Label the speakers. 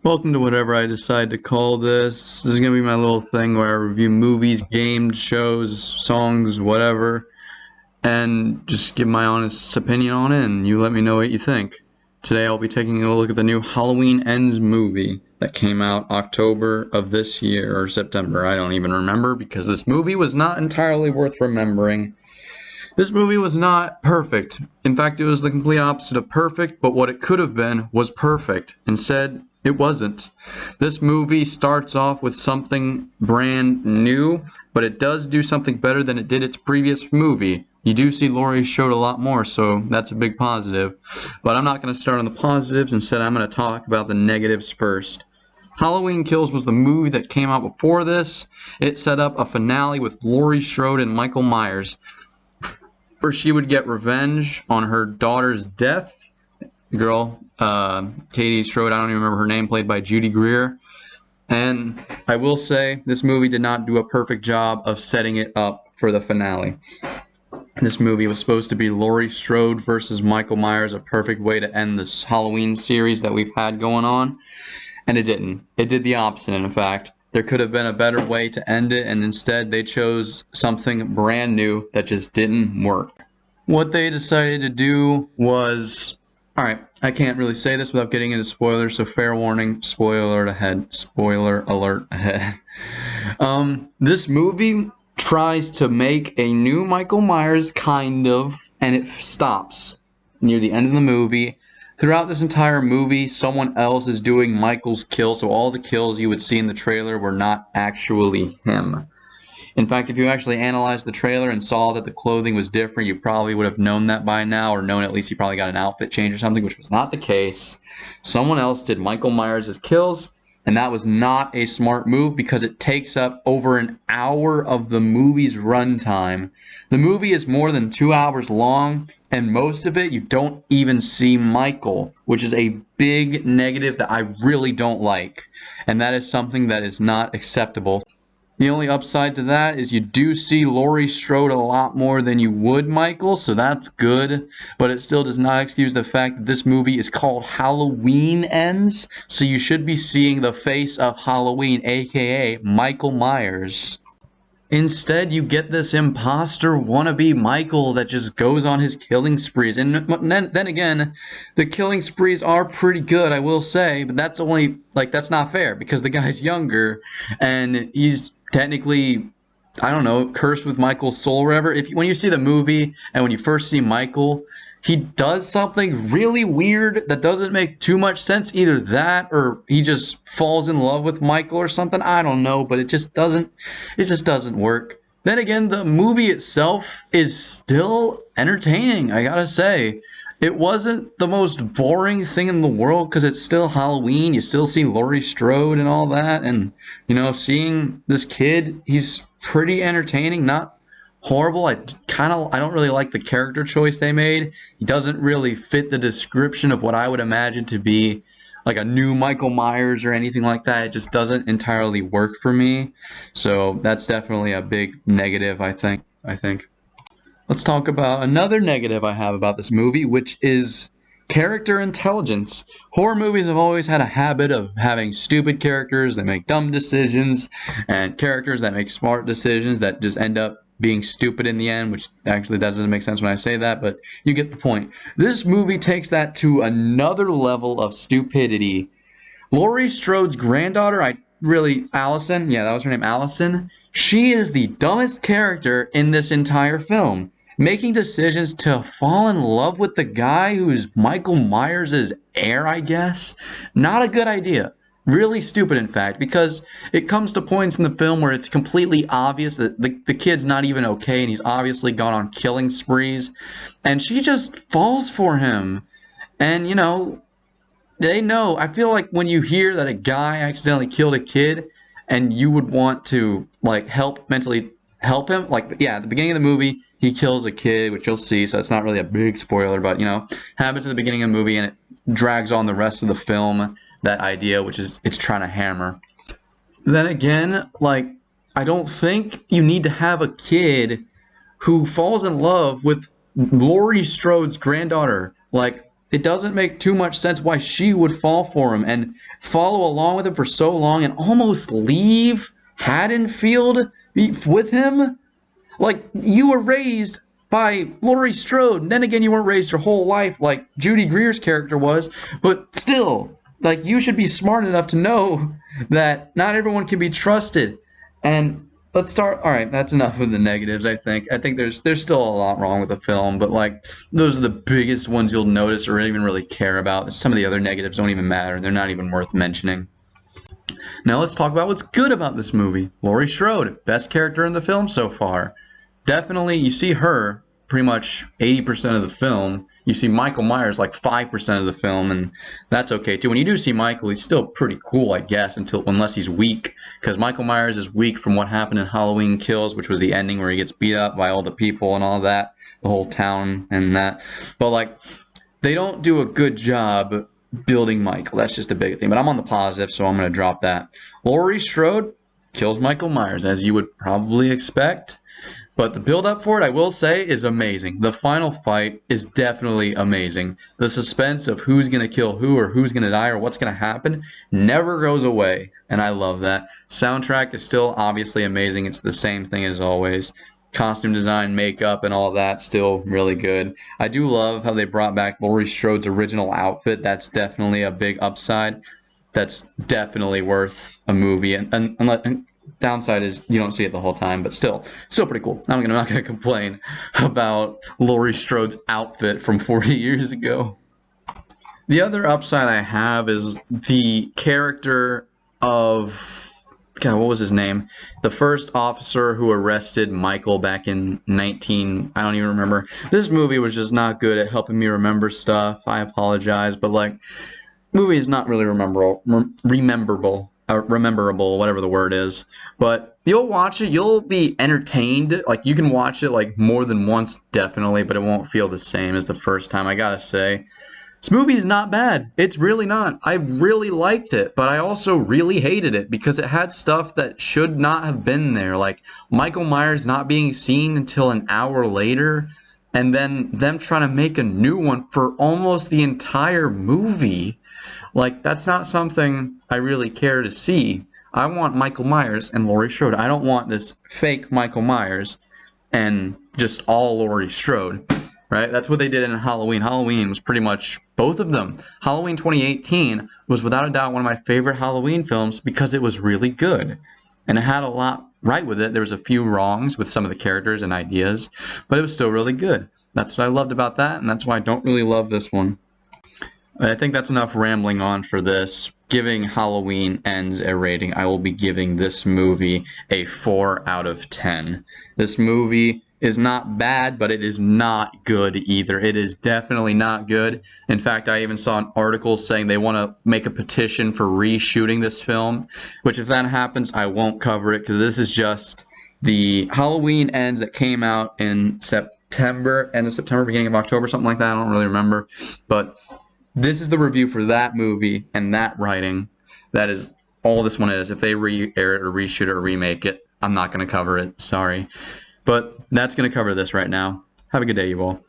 Speaker 1: Welcome to whatever I decide to call this. This is going to be my little thing where I review movies, games, shows, songs, whatever, and just give my honest opinion on it, and you let me know what you think. Today I'll be taking a look at the new Halloween Ends movie that came out October of this year, or September, I don't even remember, because this movie was not entirely worth remembering. This movie was not perfect. In fact, it was the complete opposite of perfect, but what it could have been was perfect. Instead, it wasn't. This movie starts off with something brand new, but it does do something better than it did its previous movie. You do see Laurie Strode a lot more, so that's a big positive. But I'm not going to start on the positives. Instead, I'm going to talk about the negatives first. Halloween Kills was the movie that came out before this. It set up a finale with Laurie Strode and Michael Myers, where she would get revenge on her daughter's death. Girl, Katie Strode, I don't even remember her name, played by Judy Greer. And I will say, this movie did not do a perfect job of setting it up for the finale. This movie was supposed to be Laurie Strode versus Michael Myers, a perfect way to end this Halloween series that we've had going on. And it didn't. It did the opposite, in fact. There could have been a better way to end it, and instead they chose something brand new that just didn't work. What they decided to do was... Alright, I can't really say this without getting into spoilers, so fair warning, spoiler alert ahead. This movie tries to make a new Michael Myers, kind of, and it stops near the end of the movie. Throughout this entire movie, someone else is doing Michael's kill, so all the kills you would see in the trailer were not actually him. In fact, if you actually analyzed the trailer and saw that the clothing was different, you probably would have known that by now, or known at least he probably got an outfit change or something, which was not the case. Someone else did Michael Myers' kills, and that was not a smart move because it takes up over an hour of the movie's runtime. The movie is more than 2 hours long, and most of it you don't even see Michael, which is a big negative that I really don't like, and that is something that is not acceptable. The only upside to that is you do see Laurie Strode a lot more than you would Michael, so that's good. But it still does not excuse the fact that this movie is called Halloween Ends, so you should be seeing the face of Halloween, aka Michael Myers. Instead, you get this imposter wannabe Michael that just goes on his killing sprees. And then again, the killing sprees are pretty good, I will say, but that's only, that's not fair because the guy's younger and he's technically, I don't know, cursed with Michael's soul or whatever. When you see the movie and when you first see Michael, he does something really weird that doesn't make too much sense. Either that or he just falls in love with Michael or something. I don't know, but it just doesn't work. Then again, the movie itself is still entertaining, I gotta say. It wasn't the most boring thing in the world because it's still Halloween. You still see Laurie Strode and all that. And, seeing this kid, he's pretty entertaining, not horrible. I don't really like the character choice they made. He doesn't really fit the description of what I would imagine to be like a new Michael Myers or anything like that. It just doesn't entirely work for me. So that's definitely a big negative, I think. Let's talk about another negative I have about this movie, which is character intelligence. Horror movies have always had a habit of having stupid characters that make dumb decisions and characters that make smart decisions that just end up being stupid in the end, which actually that doesn't make sense when I say that, but you get the point. This movie takes that to another level of stupidity. Laurie Strode's granddaughter, Allison, yeah, that was her name, Allison. She is the dumbest character in this entire film. Making decisions to fall in love with the guy who's Michael Myers' heir, I guess. Not a good idea. Really stupid, in fact, because it comes to points in the film where it's completely obvious that the kid's not even okay and he's obviously gone on killing sprees. And she just falls for him. And, they know. I feel like when you hear that a guy accidentally killed a kid and you would want to, mentally help him. At the beginning of the movie, he kills a kid, which you'll see, so it's not really a big spoiler, but, happens at the beginning of the movie, and it drags on the rest of the film, that idea, which is it's trying to hammer. Then again, I don't think you need to have a kid who falls in love with Laurie Strode's granddaughter. it doesn't make too much sense why she would fall for him and follow along with him for so long and almost leave Haddonfield with him. Like, you were raised by Laurie Strode, and then again, you weren't raised your whole life like Judy Greer's character was, but still, like, you should be smart enough to know that not everyone can be trusted. And let's start. All right, that's enough of the negatives. I think there's still a lot wrong with the film, but like, those are the biggest ones you'll notice or even really care about. Some of the other negatives don't even matter. They're not even worth mentioning. Now let's talk about what's good about this movie. Laurie Strode, best character in the film so far. Definitely, you see her pretty much 80% of the film. You see Michael Myers like 5% of the film, and that's okay too. When you do see Michael, he's still pretty cool, I guess, unless he's weak, because Michael Myers is weak from what happened in Halloween Kills, which was the ending where he gets beat up by all the people and all that, the whole town and that. But like, they don't do a good job building Michael. That's just a big thing. But I'm on the positive, so I'm going to drop that. Laurie Strode kills Michael Myers, as you would probably expect. But the build-up for it, I will say, is amazing. The final fight is definitely amazing. The suspense of who's going to kill who or who's going to die or what's going to happen never goes away, and I love that. Soundtrack is still obviously amazing. It's the same thing as always. Costume design, makeup, and all that, still really good. I do love how they brought back Laurie Strode's original outfit. That's definitely a big upside. That's definitely worth a movie. And downside is you don't see it the whole time, but still pretty cool. I'm not gonna complain about Laurie Strode's outfit from 40 years ago. The other upside I have is the character of, God, what was his name? The first officer who arrested Michael back in I don't even remember. This movie was just not good at helping me remember stuff. I apologize, but like, movie is not really rememberable, whatever the word is. But you'll watch it, you'll be entertained. Like, you can watch it like more than once, definitely, but it won't feel the same as the first time, I gotta say. This movie is not bad. It's really not. I really liked it, but I also really hated it because it had stuff that should not have been there. Like Michael Myers not being seen until an hour later, and then them trying to make a new one for almost the entire movie. Like, that's not something I really care to see. I want Michael Myers and Laurie Strode. I don't want this fake Michael Myers and just all Laurie Strode, right? That's what they did in Halloween. Halloween was pretty much both of them. Halloween 2018 was without a doubt one of my favorite Halloween films because it was really good. And it had a lot right with it. There was a few wrongs with some of the characters and ideas, but it was still really good. That's what I loved about that, and that's why I don't really love this one. I think that's enough rambling on for this. Giving Halloween Ends a rating, I will be giving this movie a 4 out of 10. This movie is not bad, but it is not good either. It is definitely not good. In fact, I even saw an article saying they want to make a petition for reshooting this film, which if that happens, I won't cover it because this is just the Halloween Ends that came out in September, end of September, beginning of October, something like that. I don't really remember, but this is the review for that movie and that writing. That is all this one is. If they re-air it or reshoot it or remake it, I'm not going to cover it. Sorry. But that's going to cover this right now. Have a good day, you all.